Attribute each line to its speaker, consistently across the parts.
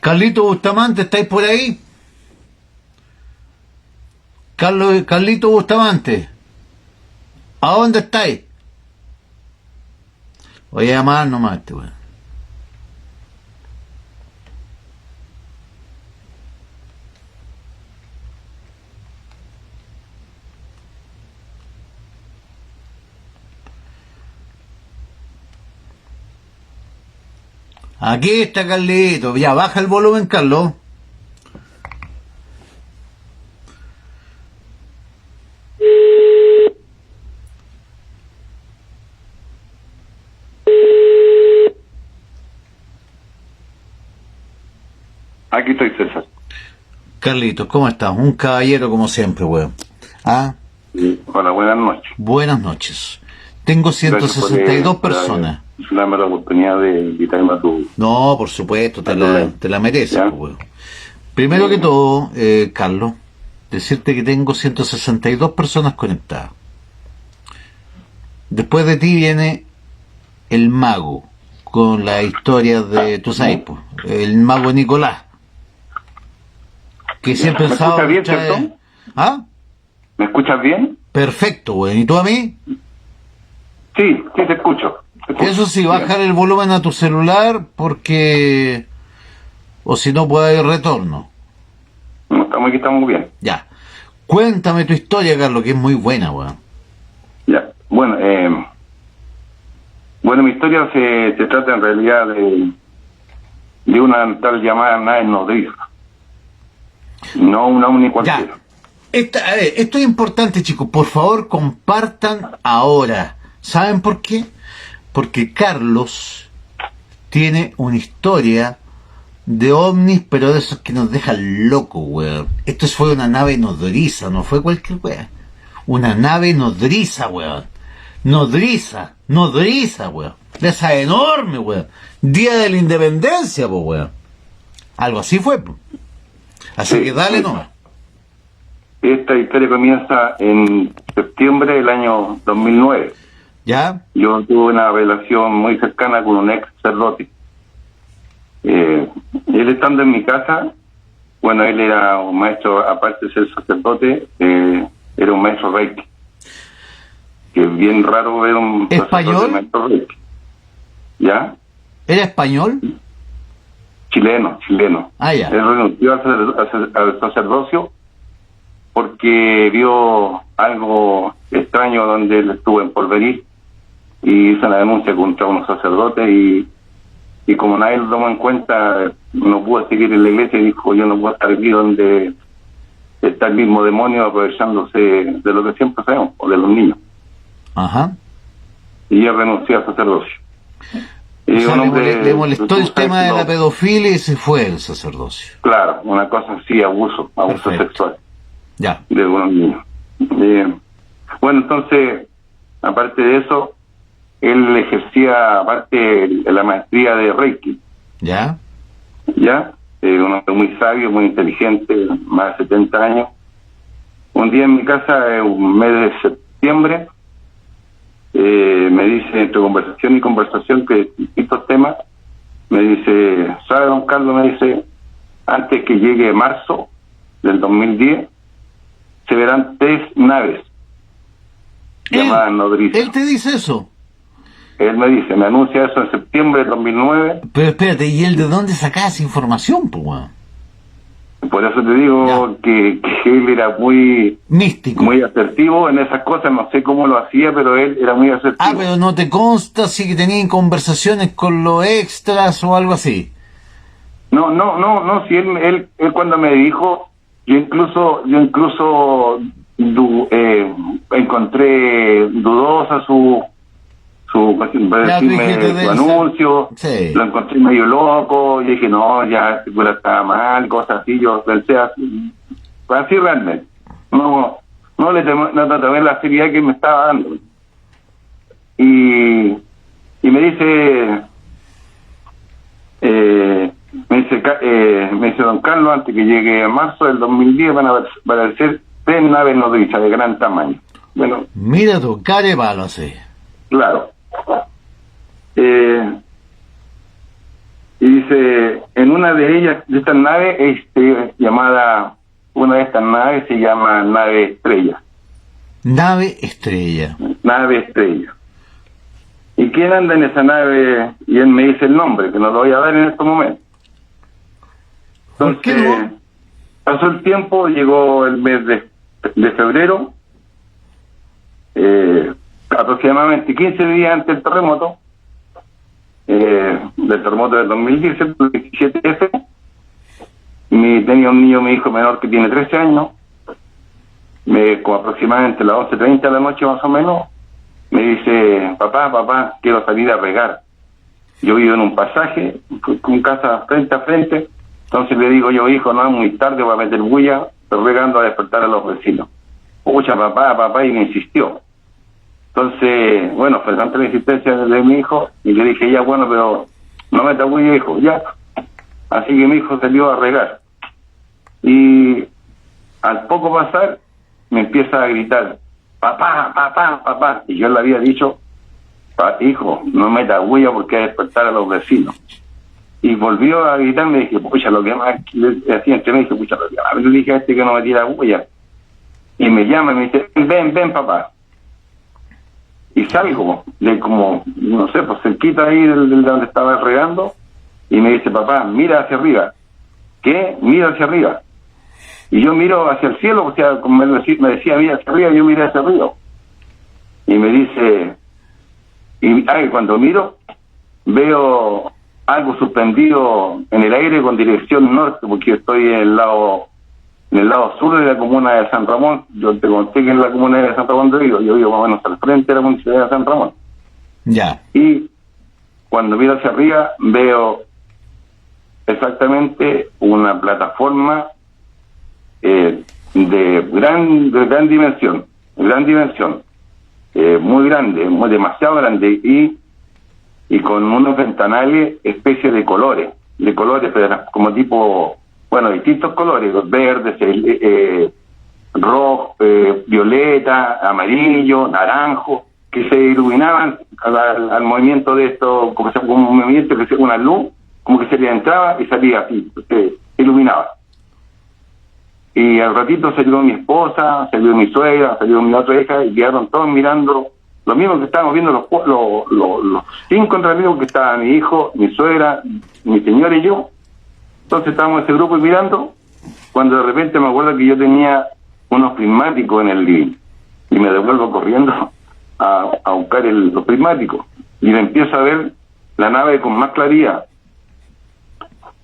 Speaker 1: Carlito Bustamante, ¿estáis por ahí? Carlito Bustamante, ¿a dónde estáis? Voy a llamar nomás, weón. Aquí está Carlito. Ya, baja el volumen, Carlos.
Speaker 2: Aquí estoy, César.
Speaker 1: Carlitos, ¿cómo estás? Un caballero como siempre, weón. ¿Ah?
Speaker 2: Hola, buenas noches.
Speaker 1: Buenas noches. Tengo 162 personas.
Speaker 2: Dame la oportunidad de invitarme a tu...
Speaker 1: No, por supuesto, te la mereces, pues, weón. Primero que todo, Carlos, decirte que tengo 162 personas conectadas. Después de ti viene el mago, con la historia de, tú sabes, pues, el mago Nicolás. Que siempre
Speaker 2: ¿Me escuchas bien, cierto?
Speaker 1: ¿Ah?
Speaker 2: ¿Me escuchas bien?
Speaker 1: Perfecto, weón. ¿Y tú a mí?
Speaker 2: Sí, te escucho.
Speaker 1: Eso sí, bajar el volumen a tu celular porque... o si no puede haber retorno.
Speaker 2: No, aquí estamos bien.
Speaker 1: Ya. Cuéntame tu historia, Carlos, que es muy buena, weón.
Speaker 2: Ya. Bueno, mi historia se trata en realidad de una tal llamada nave nodriza. No una única cualquiera.
Speaker 1: A ver, esto es importante, chicos. Por favor, compartan ahora. ¿Saben por qué? Porque Carlos tiene una historia de ovnis, pero de esos que nos dejan locos, weón. Esto fue una nave nodriza, no fue cualquier weón. Una nave nodriza, weón. Nodriza, weón. De esa enorme, weón. Día de la Independencia, pues, weón. Algo así fue, pues. Así
Speaker 2: Sí,
Speaker 1: que dale
Speaker 2: sí.
Speaker 1: nomás.
Speaker 2: Esta historia comienza en septiembre del año 2009.
Speaker 1: ¿Ya?
Speaker 2: Yo tuve una relación muy cercana con un ex sacerdote. Él estando en mi casa, bueno, él era un maestro, aparte de ser sacerdote, era un maestro reiki. Que es bien raro ver un
Speaker 1: ¿Español?
Speaker 2: sacerdote maestro reiki. ¿Ya?
Speaker 1: ¿Era español?
Speaker 2: Chileno.
Speaker 1: Ah, ya.
Speaker 2: Él renunció al sacerdocio porque vio algo extraño donde él estuvo en Porvenir y hizo una denuncia contra unos sacerdotes y como nadie lo tomó en cuenta, no pudo seguir en la iglesia y dijo: yo no puedo estar aquí donde está el mismo demonio aprovechándose de lo que siempre sabemos, o de los niños.
Speaker 1: Ajá.
Speaker 2: Y él renunció al sacerdocio.
Speaker 1: O sea, le molestó el tema de la pedofilia y se fue el sacerdocio.
Speaker 2: Claro, una cosa así, abuso sexual.
Speaker 1: Ya.
Speaker 2: De algunos niños. Bueno, entonces, aparte de eso, él ejercía, aparte, la maestría de Reiki.
Speaker 1: ¿Ya?
Speaker 2: ¿Ya? Un hombre muy sabio, muy inteligente, más de 70 años. Un día en mi casa, en un mes de septiembre, me dice, entre conversación y conversación, que distintos temas, me dice: ¿sabe, don Carlos? Me dice, antes que llegue marzo del 2010, se verán 3 naves llamadas nodriza.
Speaker 1: ¿Él te dice eso?
Speaker 2: Él me dice, me anuncia eso en septiembre del 2009.
Speaker 1: Pero espérate, ¿y él de dónde sacaba esa información, pues, weón?
Speaker 2: Por eso te digo que él era muy
Speaker 1: místico,
Speaker 2: muy asertivo en esas cosas. No sé cómo lo hacía, pero él era muy asertivo.
Speaker 1: Ah, pero no te consta si que tenían conversaciones con los extras o algo así.
Speaker 2: No, si él cuando me dijo, yo incluso encontré dudosa su anuncio. Sí. Lo encontré medio loco y dije: no, ya estaba mal, cosas así. Yo pensé así realmente. No tomé la seriedad que me estaba dando. Y me dice, don Carlos, antes que llegue a marzo del 2010 van a aparecer 3 naves nodrizas de gran tamaño. Bueno,
Speaker 1: mira tu cara de palo así.
Speaker 2: Claro. Y dice, en una de ellas, de estas naves, una de estas naves se llama Nave Estrella.
Speaker 1: Nave Estrella.
Speaker 2: Nave Estrella. ¿Y quién anda en esa nave? Y él me dice el nombre, que no lo voy a dar en estos momentos.
Speaker 1: ¿Por qué no?
Speaker 2: Pasó el tiempo, llegó el mes de febrero, aproximadamente 15 días antes del terremoto, del 2017F. Tenía un niño, mi hijo menor, que tiene 13 años, como aproximadamente a las 11:30 de la noche más o menos, me dice, papá, quiero salir a regar. Yo vivo en un pasaje, con casa frente a frente, entonces le digo yo, hijo, no es muy tarde, voy a meter bulla, estoy regando a despertar a los vecinos. Pucha, papá, y me insistió. Entonces, bueno, fue tanta la insistencia de mi hijo, y le dije, ya, bueno, pero no meta bulla, hijo, ya. Así que mi hijo salió a regar. Y al poco pasar, me empieza a gritar, papá, y yo le había dicho, hijo, no meta bulla porque hay que despertar a los vecinos. Y volvió a gritar, me dije, pucha, lo que más le hacía entre mí, dije, pucha, lo que más le dije a este que no me tira bulla. Y me llama y me dice, ven, papá. Y salgo de como, no sé, pues cerquita ahí de donde estaba regando, y me dice, papá, mira hacia arriba. ¿Qué? Mira hacia arriba. Y yo miro hacia el cielo, o sea, como me decía, mira hacia arriba, yo miré hacia arriba. Y me dice, cuando miro, veo algo suspendido en el aire con dirección norte, porque estoy en el lado sur de la comuna de San Ramón. Yo te conté que en la comuna de San Ramón yo vivo más o menos al frente de la municipalidad de San Ramón.
Speaker 1: Ya.
Speaker 2: Y cuando miro hacia arriba, veo exactamente una plataforma de gran dimensión, muy grande, demasiado grande, y con unos ventanales especie de colores, pero como tipo, bueno, distintos colores, verdes, rojo, violeta, amarillo, naranjo, que se iluminaban al movimiento de esto, como un movimiento, que una luz, como que se le entraba y salía así, se iluminaba. Y al ratito salió mi esposa, salió mi suegra, salió mi otra hija, y quedaron todos mirando lo mismo que estábamos viendo los 5 entre amigos, que estaban mi hijo, mi suegra, mi señora y yo. Entonces estábamos en ese grupo y mirando, cuando de repente me acuerdo que yo tenía unos prismáticos en el living, y me devuelvo corriendo a buscar los prismáticos, y me empiezo a ver la nave con más claridad.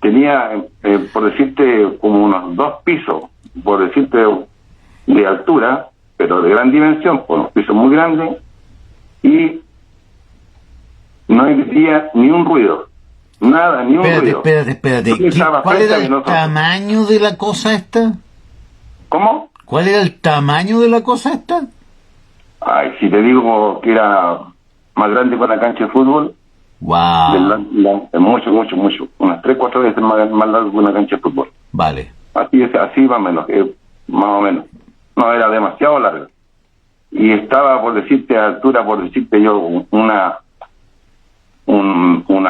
Speaker 2: Tenía, por decirte, como unos 2 pisos, por decirte, de altura, pero de gran dimensión, por unos pisos muy grandes, y no emitía ni un ruido, nada, ni un ruido.
Speaker 1: Espérate. ¿Cuál era el tamaño de la cosa esta?
Speaker 2: ¿Cómo?
Speaker 1: ¿Cuál era el tamaño de la cosa esta?
Speaker 2: Ay, si te digo que era más grande que una cancha de fútbol.
Speaker 1: Wow.
Speaker 2: Mucho. Unas 3-4 veces más largo que una cancha de fútbol.
Speaker 1: Vale.
Speaker 2: Así más o menos. No, era demasiado largo. Y estaba, por decirte, a altura, por decirte yo, una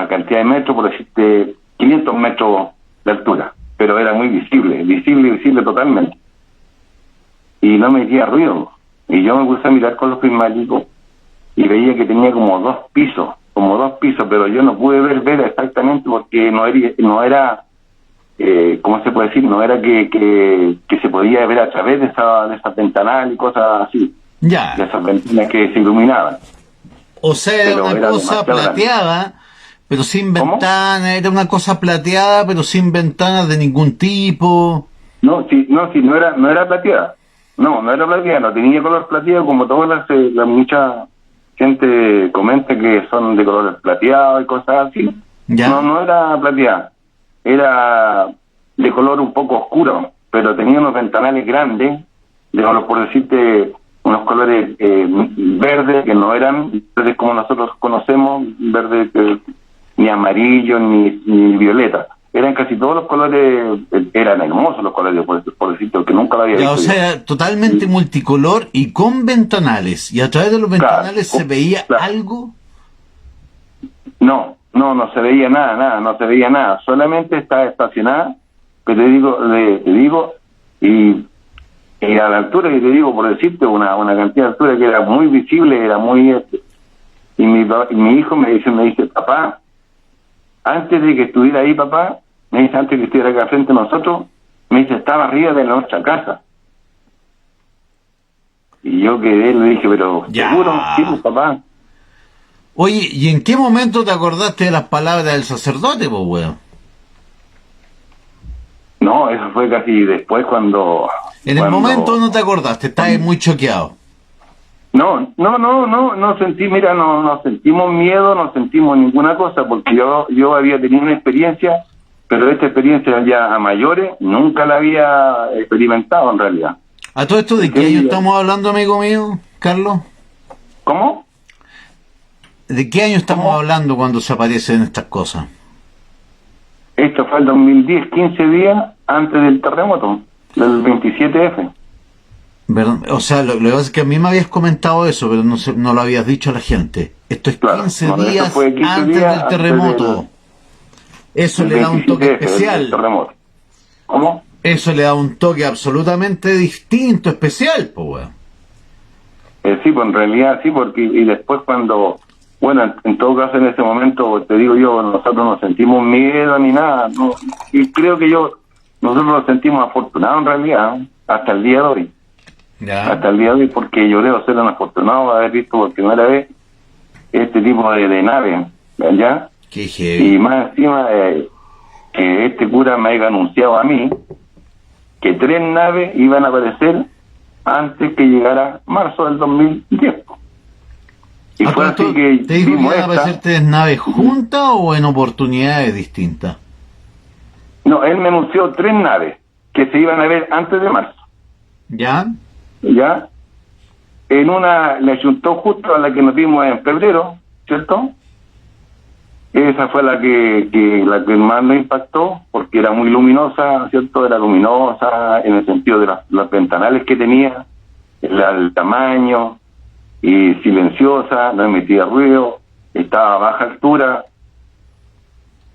Speaker 2: cantidad de metros, por decirte, 500 metros de altura. Pero era muy visible totalmente. Y no me hacía ruido. Y yo me puse a mirar con los prismáticos y veía que tenía como 2 pisos, pero yo no pude ver exactamente, porque no era ¿cómo se puede decir? No era que se podía ver a través de esa ventanal y cosas así.
Speaker 1: Ya.
Speaker 2: De esas ventanas que se iluminaban.
Speaker 1: O sea, era una cosa plateada, pero sin ventana. Era una cosa plateada, pero sin ventanas de ningún tipo.
Speaker 2: No era plateada. No era plateada, no tenía color plateado, como todas la mucha gente comenta que son de color plateado y cosas así.
Speaker 1: ¿Ya?
Speaker 2: No era plateada. Era de color un poco oscuro, pero tenía unos ventanales grandes, por decirte, unos colores verdes, que no eran verdes como nosotros conocemos, verdes ni amarillo ni violeta. Eran casi todos los colores, eran hermosos los colores, por decirte, que nunca lo había visto.
Speaker 1: O sea, totalmente multicolor y con ventanales. ¿Y a través de los ventanales se veía algo?
Speaker 2: No no se veía nada, no se veía nada, solamente estaba estacionada, pero te digo, y a la altura que te digo, por decirte, una cantidad de altura que era muy visible, era muy... y mi hijo me dice, papá, antes de que estuviera ahí, papá, me dice, antes de que estuviera acá frente a nosotros, me dice, estaba arriba de nuestra casa. Y yo quedé, le dije, pero
Speaker 1: Ya.
Speaker 2: seguro, sí, pues, papá.
Speaker 1: Oye, ¿y en qué momento te acordaste de las palabras del sacerdote, pues, weón?
Speaker 2: No, eso fue casi después cuando...
Speaker 1: En el momento no te acordaste, estabas muy choqueado.
Speaker 2: No sentí, mira, no sentimos miedo, no sentimos ninguna cosa, porque yo había tenido una experiencia, pero esta experiencia ya a mayores nunca la había experimentado en realidad.
Speaker 1: ¿A todo esto de qué año estamos hablando, amigo mío, Carlos?
Speaker 2: ¿Cómo?
Speaker 1: ¿De qué año estamos hablando cuando se aparecen estas cosas?
Speaker 2: Esto fue el 2010, 15 días antes del terremoto, del 27F.
Speaker 1: ¿Verdad? O sea, lo que pasa es que a mí me habías comentado eso, pero no lo habías dicho a la gente. Esto es 15
Speaker 2: Claro,
Speaker 1: días
Speaker 2: eso fue 15
Speaker 1: antes
Speaker 2: días
Speaker 1: del terremoto.
Speaker 2: antes
Speaker 1: Eso
Speaker 2: del
Speaker 1: le da un toque
Speaker 2: 27F,
Speaker 1: especial.
Speaker 2: del terremoto. ¿Cómo?
Speaker 1: Eso le da un toque absolutamente distinto, especial, pues, weón.
Speaker 2: Sí, pues en realidad sí, porque y después cuando, bueno, en todo caso en ese momento, te digo yo, nosotros no sentimos miedo ni nada, no, y creo que nosotros nos sentimos afortunados en realidad, hasta el día de hoy.
Speaker 1: Ya.
Speaker 2: Hasta el día de hoy, porque yo debo ser un afortunado de haber visto por primera vez este tipo de nave, ¿ya?
Speaker 1: Qué heavy.
Speaker 2: Y más encima, que este cura me haya anunciado a mí que 3 naves iban a aparecer antes que llegara marzo del 2010. Y
Speaker 1: ¿A
Speaker 2: fue
Speaker 1: todo esto
Speaker 2: así que
Speaker 1: te dijo que
Speaker 2: vimos
Speaker 1: iban a aparecer 3 naves juntas o en oportunidades distintas?
Speaker 2: No, él me anunció 3 naves que se iban a ver antes de marzo.
Speaker 1: ¿Ya?
Speaker 2: ¿Ya? En una le achuntó justo a la que nos vimos en febrero, ¿cierto? Esa fue la que más nos impactó, porque era muy luminosa, ¿cierto? Era luminosa en el sentido de las ventanales que tenía, el tamaño, y silenciosa, no emitía ruido, estaba a baja altura,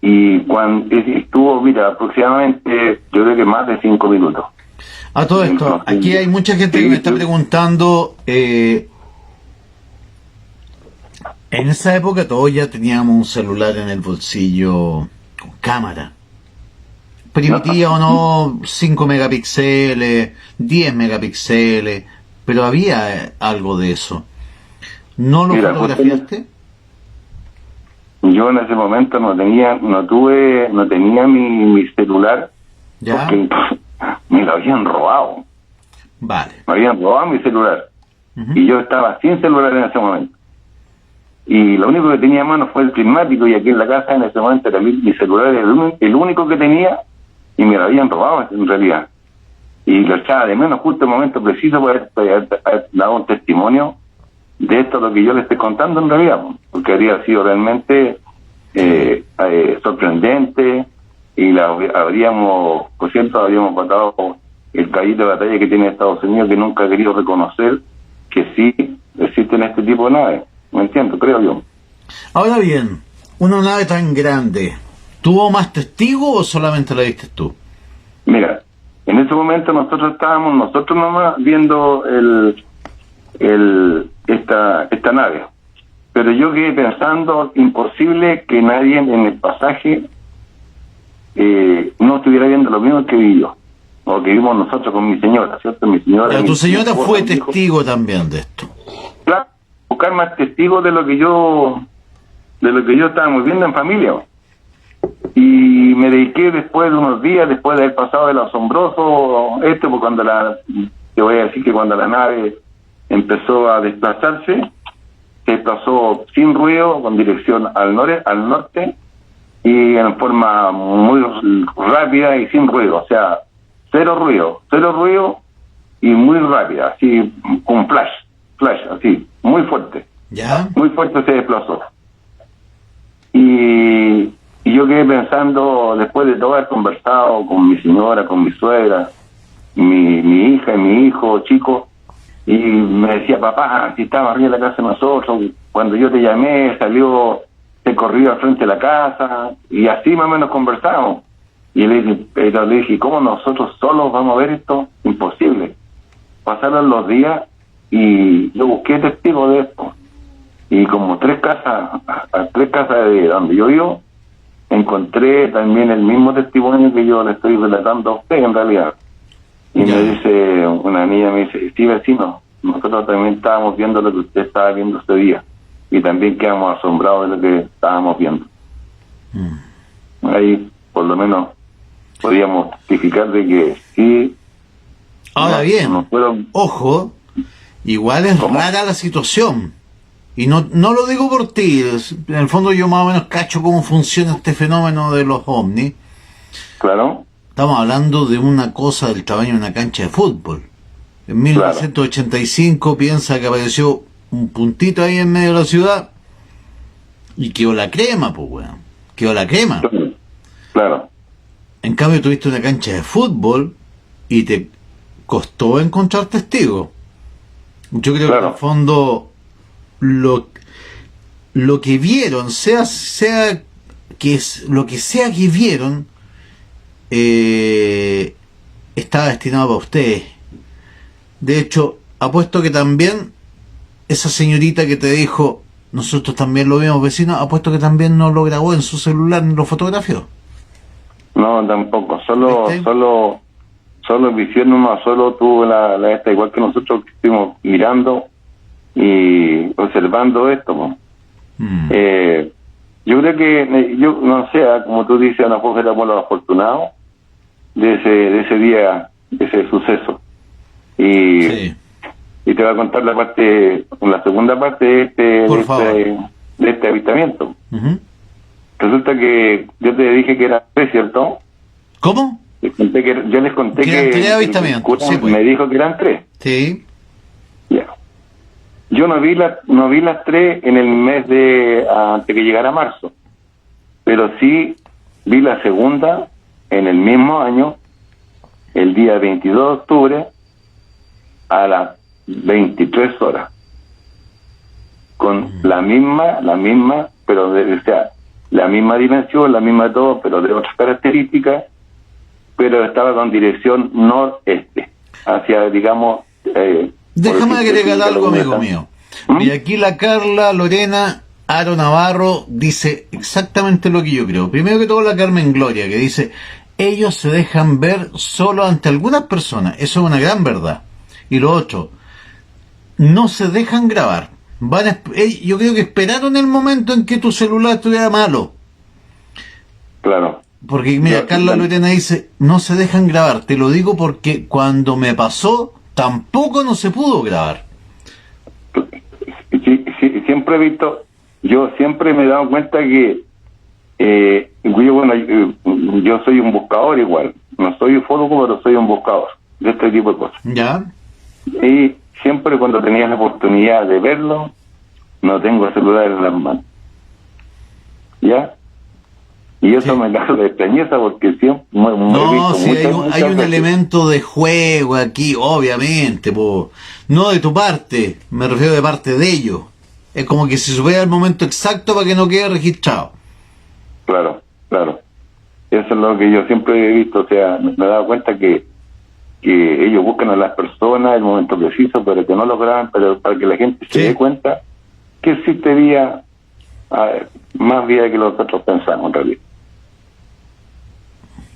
Speaker 2: y cuando estuvo, mira, aproximadamente, yo creo que más de 5 minutos.
Speaker 1: A todo esto, aquí hay mucha gente que me está preguntando, en esa época todos ya teníamos un celular en el bolsillo con cámara. Permitía o no 5 megapíxeles, 10 megapíxeles, pero había algo de eso. ¿No lo fotografiaste?
Speaker 2: Yo en ese momento no tenía mi celular,
Speaker 1: ¿Ya?
Speaker 2: porque me lo habían robado.
Speaker 1: Vale.
Speaker 2: Me habían robado mi celular. Y yo estaba sin celular en ese momento. Y lo único que tenía a mano fue el prismático, y aquí en la casa en ese momento era mi celular, era el único que tenía, y me lo habían robado en realidad. Y lo echaba de menos justo en el momento preciso para haber dado un testimonio de esto, lo que yo le estoy contando en realidad, porque habría sido realmente sorprendente, y habríamos matado el caballito de batalla que tiene Estados Unidos, que nunca ha querido reconocer que sí existen este tipo de naves. ¿Me entiendo? Creo yo.
Speaker 1: Ahora bien, una nave tan grande, ¿tuvo más testigos o solamente la viste tú?
Speaker 2: Mira, en ese momento nosotros nomás viendo esta nave, pero yo quedé pensando, imposible que nadie en el pasaje no estuviera viendo lo mismo que vi yo, o que vimos nosotros con mi señora, ¿cierto? Mi señora.
Speaker 1: Pero tu señora fue
Speaker 2: mi hijo.
Speaker 1: testigo también de esto.
Speaker 2: Claro, buscar más testigos de lo que yo estábamos viendo en familia. Y me dediqué después de unos días, después de haber pasado el asombroso pues te voy a decir que cuando la nave empezó a desplazarse, se desplazó sin ruido, con dirección al norte, y en forma muy rápida y sin ruido, o sea, cero ruido y muy rápida, así, con flash, así, muy fuerte.
Speaker 1: ¿Ya?
Speaker 2: Muy fuerte se desplazó. Y yo quedé pensando, después de todo haber conversado con mi señora, con mi suegra, mi hija y mi hijo chico, y me decía, papá, si estaba arriba de la casa de nosotros, cuando yo te llamé, salió se corrió al frente de la casa, y así más o menos conversamos. Y le dije, ¿cómo nosotros solos vamos a ver esto? Imposible. Pasaron los días y yo busqué testigos de esto. Y como tres casas de donde yo vivo, encontré también el mismo testimonio que yo le estoy relatando a usted en realidad. Y me dice, una niña me dice, sí, vecino, nosotros también estábamos viendo lo que usted estaba viendo ese día. Y también quedamos asombrados de lo que estábamos viendo. Ahí, por lo menos, podíamos testificar de que sí.
Speaker 1: Ahora bien, ojo, igual es rara la situación. Y no lo digo por ti, en el fondo yo más o menos cacho cómo funciona este fenómeno de los ovnis.
Speaker 2: Claro.
Speaker 1: Estamos hablando de una cosa del tamaño de una cancha de fútbol. En 1985 piensa que apareció un puntito ahí en medio de la ciudad y quedó la crema, pues weón. Quedó la crema.
Speaker 2: Claro.
Speaker 1: En cambio tuviste una cancha de fútbol y te costó encontrar testigos. Yo creo que en el fondo lo que vieron, sea que es lo que sea que vieron, estaba destinado para ustedes. De hecho, apuesto que también esa señorita que te dijo, nosotros también lo vimos, vecino, apuesto que también no lo grabó en su celular ni lo fotografió.
Speaker 2: No, tampoco, solo visión nomás, solo tuvo la esta, igual que nosotros que estuvimos mirando y observando esto. Yo creo que, yo no sé, como tú dices, a lo mejor éramos los afortunados de ese día, de ese suceso. Y te voy a contar la segunda parte de este avistamiento. Resulta que yo te dije que era 3, ¿cierto?
Speaker 1: ¿Cómo?
Speaker 2: Yo les conté que
Speaker 1: el
Speaker 2: me dijo que eran 3.
Speaker 1: Sí.
Speaker 2: Ya. Yo no vi las 3 en el mes antes que llegara marzo, pero sí vi la segunda en el mismo año, el día 22 de octubre, a las 23 horas, con la misma, pero o sea, la misma dimensión, la misma todo, pero de otras características, pero estaba con dirección noreste, hacia, digamos...
Speaker 1: déjame agregar algo, amigo mío. Y aquí la Carla Lorena Aro Navarro dice exactamente lo que yo creo. Primero que todo, la Carmen Gloria, que dice, ellos se dejan ver solo ante algunas personas. Eso es una gran verdad. Y lo otro, no se dejan grabar. Yo creo que esperaron el momento en que tu celular estuviera malo.
Speaker 2: Claro.
Speaker 1: Porque mira, Carla Lorena dice, no se dejan grabar. Te lo digo porque cuando me pasó, tampoco no se pudo grabar.
Speaker 2: Sí, siempre he visto, yo siempre me he dado cuenta que yo soy un buscador igual. No soy ufólogo, pero soy un buscador de este tipo de cosas.
Speaker 1: Ya.
Speaker 2: Y siempre cuando tenía la oportunidad de verlo, no tengo celular en las manos. ¿Ya? Y eso me da de extrañeza porque siempre...
Speaker 1: hay un elemento de juego aquí, obviamente, no de tu parte, me refiero de parte de ellos. Es como que se supiera el momento exacto para que no quede registrado.
Speaker 2: Claro. Eso es lo que yo siempre he visto, o sea, me he dado cuenta que ellos buscan a las personas el momento preciso, pero que no lo graban, pero para que la gente se dé cuenta que existe más vía que nosotros pensamos en realidad.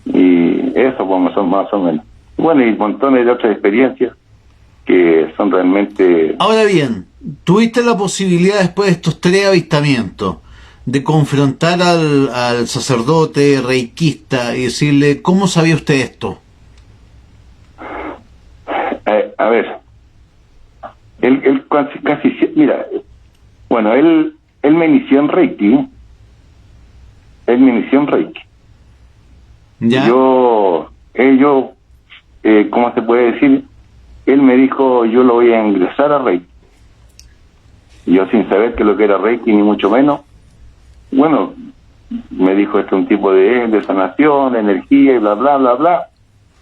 Speaker 2: Y eso como son más o menos. Bueno, y montones de otras experiencias que son realmente...
Speaker 1: Ahora bien, tuviste la posibilidad después de estos 3 avistamientos de confrontar al sacerdote reikista y decirle, ¿cómo sabía usted esto?
Speaker 2: A ver, él casi, mira, bueno, él me inició en Reiki.
Speaker 1: ¿Ya?
Speaker 2: ¿Cómo se puede decir? Él me dijo, yo lo voy a ingresar a Reiki. Yo sin saber que lo que era Reiki, ni mucho menos. Bueno, me dijo, este es un tipo de sanación, de energía y bla, bla, bla, bla.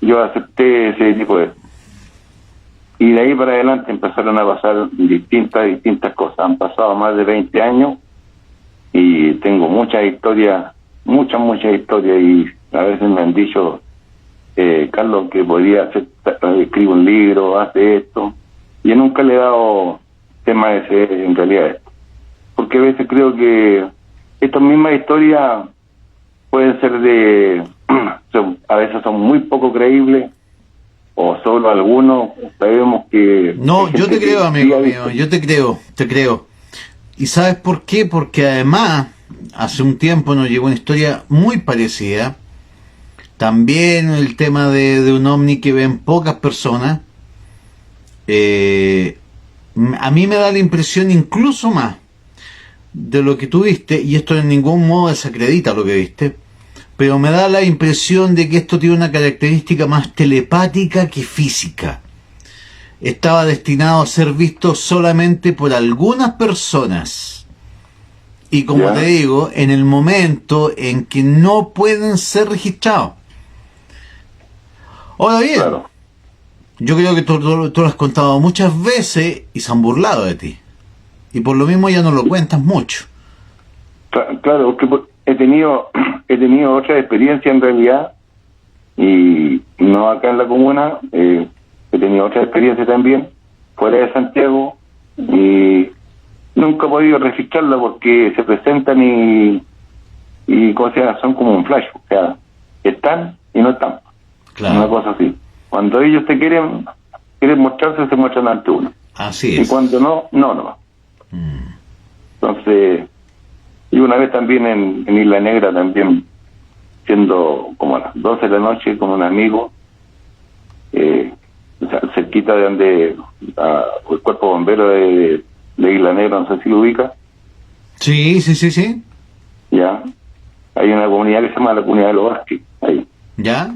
Speaker 2: Yo acepté ese tipo de... Y de ahí para adelante empezaron a pasar distintas cosas. Han pasado más de 20 años y tengo muchas historias, muchas historias, y a veces me han dicho, Carlos, que podría hacer, escribe un libro, hace esto, y yo nunca le he dado tema ese en realidad, porque a veces creo que estas mismas historias pueden ser a veces son muy poco creíbles, o solo algunos, sabemos que...
Speaker 1: No, yo te creo, amigo mío, yo te creo. ¿Y sabes por qué? Porque además, hace un tiempo nos llegó una historia muy parecida, también el tema de un ovni que ven pocas personas. A mí me da la impresión incluso más de lo que tú viste, y esto en ningún modo desacredita lo que viste, pero me da la impresión de que esto tiene una característica más telepática que física. Estaba destinado a ser visto solamente por algunas personas, y como te digo, en el momento en que no pueden ser registrados. Ahora bien, claro, yo creo que tú lo has contado muchas veces y se han burlado de ti, y por lo mismo ya no lo cuentas mucho.
Speaker 2: Claro, que he tenido otra experiencia en realidad, y no acá en la comuna, he tenido otra experiencia también fuera de Santiago, y nunca he podido registrarla porque se presentan y cosas, son como un flash, o sea, están y no están. Claro. Una cosa así. Cuando ellos te quieren mostrarse, se muestran ante uno.
Speaker 1: Así es.
Speaker 2: Y cuando no. Entonces, y una vez también en Isla Negra, también siendo como a las 12 de la noche con un amigo, cerquita de donde el cuerpo bombero de Isla Negra, no sé si lo ubica.
Speaker 1: Sí.
Speaker 2: Ya, hay una comunidad que se llama la Comunidad de los Vázquez, ahí. Ya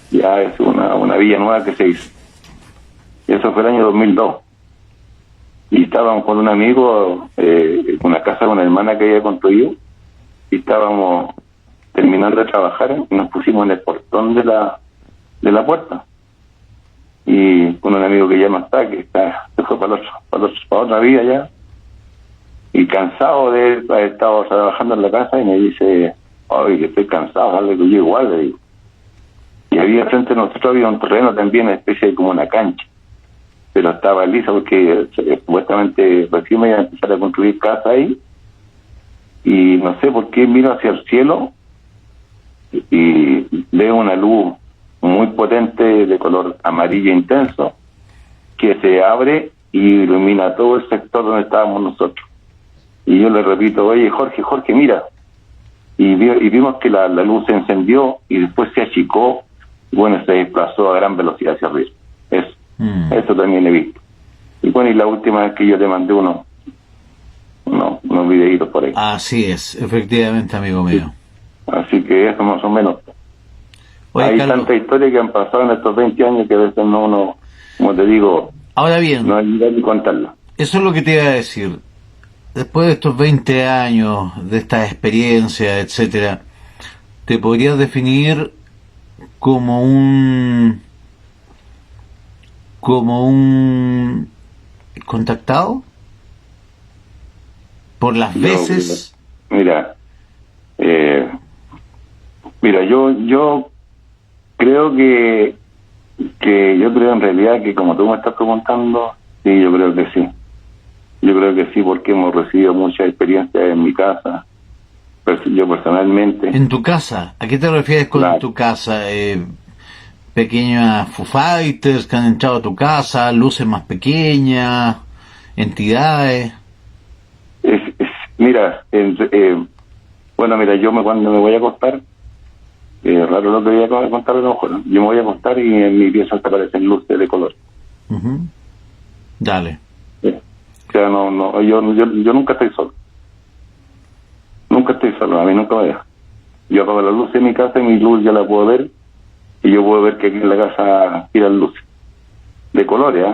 Speaker 2: es una villa nueva que se hizo. Eso fue el año 2002. Y estábamos con un amigo, una casa de una hermana que había construido, y estábamos terminando de trabajar y nos pusimos en el portón de la puerta. Y con un amigo que ya no está, se fue para otra vida ya, y cansado de haber estado trabajando en la casa, y me dice, oye, que estoy cansado, algo que yo igual, le digo. Y había frente a nosotros había un terreno también, una especie de como una cancha, pero estaba lisa porque supuestamente recién me iba a empezar a construir casa ahí, y no sé por qué miro hacia el cielo y veo una luz muy potente de color amarillo intenso que se abre y ilumina todo el sector donde estábamos nosotros. Y yo le repito, oye, Jorge, mira. Y vimos que la luz se encendió y después se achicó, y bueno, se desplazó a gran velocidad hacia arriba. Eso también he visto. Y bueno, y la última vez que yo te mandé unos videitos por ahí.
Speaker 1: Así es, efectivamente, amigo mío.
Speaker 2: Sí. Así que eso más o menos. Oye, hay tantas historias que han pasado en estos 20 años que a veces uno, como te digo,
Speaker 1: ahora bien,
Speaker 2: no hay ni contarlo.
Speaker 1: Eso es lo que te iba a decir. Después de estos 20 años, de esta experiencia, etcétera, ¿te podrías definir como un contactado? Por las veces...
Speaker 2: Mira, yo creo que yo creo en realidad que, como tú me estás preguntando, sí, yo creo que sí. Yo creo que sí, porque hemos recibido muchas experiencias en mi casa, yo personalmente.
Speaker 1: ¿En tu casa? ¿A qué te refieres con tu casa? ¿Pequeñas Foo Fighters que han entrado a tu casa? ¿Luces más pequeñas? ¿Entidades?
Speaker 2: Mira, yo cuando me voy a acostar, raro lo que voy a contar a lo mejor, ¿no? Yo me voy a acostar y en mi pieza te aparecen luces de color.
Speaker 1: Dale.
Speaker 2: O sea, yo nunca estoy solo. Nunca estoy solo, a mí nunca me deja. Yo apago la luz en mi casa y mi luz ya la puedo ver, y yo puedo ver que aquí en la casa tiran luces de colores,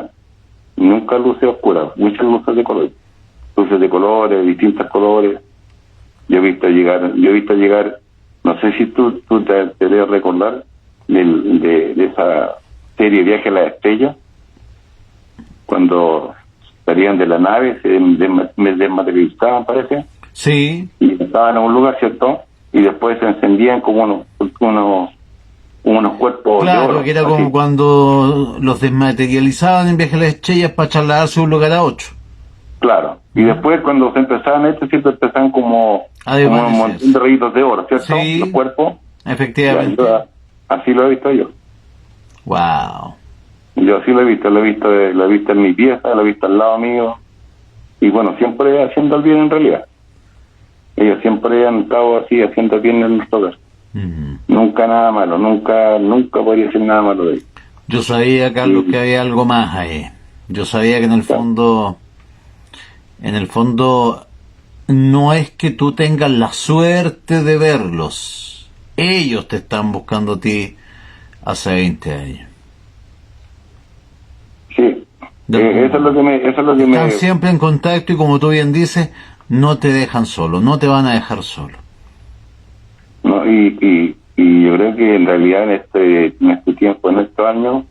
Speaker 2: nunca luces oscuras, muchas luces de colores. Luces de colores, distintos colores. Yo he visto llegar, no sé si tú te debes recordar de esa serie Viaje a la Estrella, cuando salían de la nave, se desmaterializaban, parece.
Speaker 1: Sí.
Speaker 2: Y sentaban en un lugar, ¿cierto? Y después se encendían como unos cuerpos de
Speaker 1: Claro,
Speaker 2: oro.
Speaker 1: que era
Speaker 2: así.
Speaker 1: como cuando los desmaterializaban en Viaje a las Estrellas para trasladarse de un lugar a otro.
Speaker 2: Claro. Y después cuando se empezaban estos, siempre empezaban como
Speaker 1: A
Speaker 2: un
Speaker 1: desvanecerse.
Speaker 2: montón de rayitos de oro, ¿cierto?
Speaker 1: Sí.
Speaker 2: Los cuerpos. Ya,
Speaker 1: Efectivamente.
Speaker 2: así lo he visto yo.
Speaker 1: Wow.
Speaker 2: Yo así lo he visto en mi pieza, lo he visto al lado mío. Y bueno, siempre haciendo el bien en realidad. Ellos siempre han estado así, haciendo el bien en nuestro hogar. Nunca nada malo, nunca podría decir nada malo de ellos.
Speaker 1: Yo sabía, Carlos,
Speaker 2: Sí.
Speaker 1: que había algo más ahí. Yo sabía que en el fondo, no es que tú tengas la suerte de verlos. Ellos te están buscando a ti hace 20 años.
Speaker 2: Sí, eso es lo que
Speaker 1: Están siempre en contacto y, como tú bien dices, no te dejan solo, no te van a dejar solo.
Speaker 2: no, y yo creo que en realidad en este tiempo, en estos años,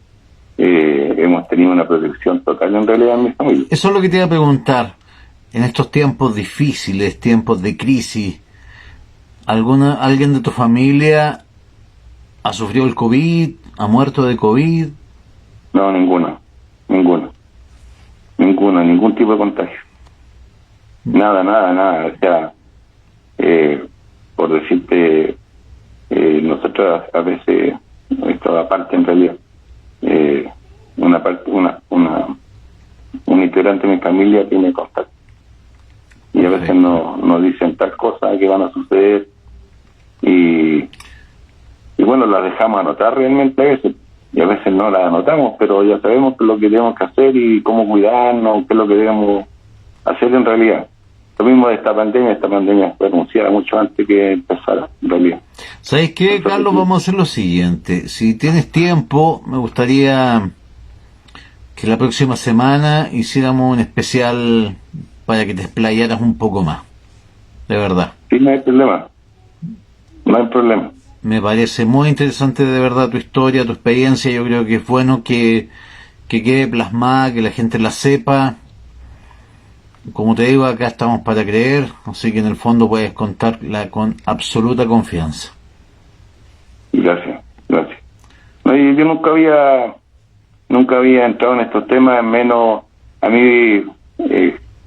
Speaker 2: hemos tenido una protección total en realidad en mi familia.
Speaker 1: Eso es lo que te iba a preguntar. En estos tiempos difíciles, tiempos de crisis, ¿alguien de tu familia ha sufrido el COVID, ha muerto de COVID?
Speaker 2: No, ningún tipo de contagio. Nada. O sea, por decirte, nosotros a veces, esto aparte en realidad, un integrante de mi familia tiene contacto. Y a veces nos dicen tal cosa que van a suceder y bueno, las dejamos anotar realmente a veces, y a veces no las anotamos, pero ya sabemos qué es lo que tenemos que hacer y cómo cuidarnos, qué es lo que debemos hacer en realidad. Lo mismo de esta pandemia fue anunciada mucho antes que empezara en realidad.
Speaker 1: ¿Sabes qué, Carlos? Vamos a hacer lo siguiente. Si tienes tiempo, me gustaría que la próxima semana hiciéramos un especial para que te explayaras un poco más. De verdad.
Speaker 2: Sí, no hay problema.
Speaker 1: Me parece muy interesante de verdad tu historia, tu experiencia. Yo creo que es bueno que quede plasmada, que la gente la sepa. Como te digo, acá estamos para creer, así que en el fondo puedes contarla con absoluta confianza.
Speaker 2: Gracias. No, y yo nunca había entrado en estos temas, menos a mí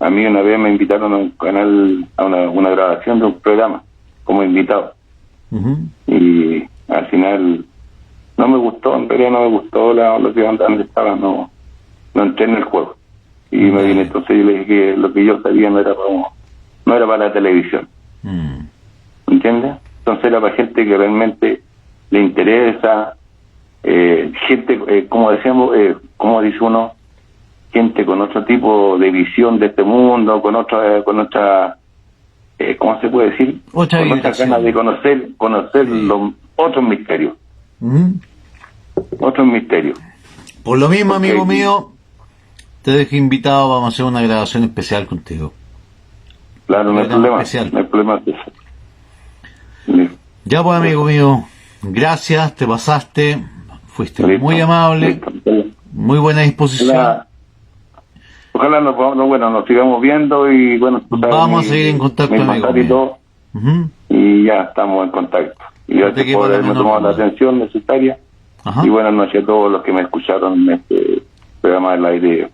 Speaker 2: una vez me invitaron a un canal, a una grabación de un programa como invitado. Y al final no me gustó, en realidad no me gustó lo que donde estaba, no entré en el juego. Y me vine, entonces yo le dije que lo que yo sabía no era para la televisión. ¿Entiendes? Entonces era para gente que realmente le interesa, gente, como decíamos, como dice uno, gente con otro tipo de visión de este mundo, con otra ¿cómo se puede decir?
Speaker 1: Otra
Speaker 2: con otras ganas de conocer los otros misterios. Otros misterios.
Speaker 1: Por lo mismo, amigo mío, te dejo invitado, vamos a hacer una grabación especial contigo.
Speaker 2: Claro, no hay problema.
Speaker 1: Especial.
Speaker 2: No hay problema de eso.
Speaker 1: Ya pues, amigo mío, gracias, te pasaste, fuiste
Speaker 2: Listo.
Speaker 1: muy amable,
Speaker 2: Listo.
Speaker 1: muy buena disposición.
Speaker 2: Ojalá nos sigamos viendo y bueno, tú sabes,
Speaker 1: Vamos a seguir en contacto, amigo
Speaker 2: y todo, y ya estamos en contacto. Y gracias por haberme tomado la atención necesaria. Y buenas noches a todos los que me escucharon en este programa del aire.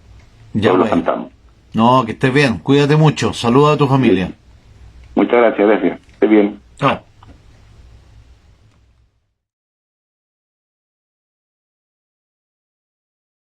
Speaker 1: Ya
Speaker 2: lo cantamos.
Speaker 1: No, que estés bien, cuídate mucho, saluda a tu familia.
Speaker 2: Muchas gracias. Esté bien.
Speaker 1: Chao.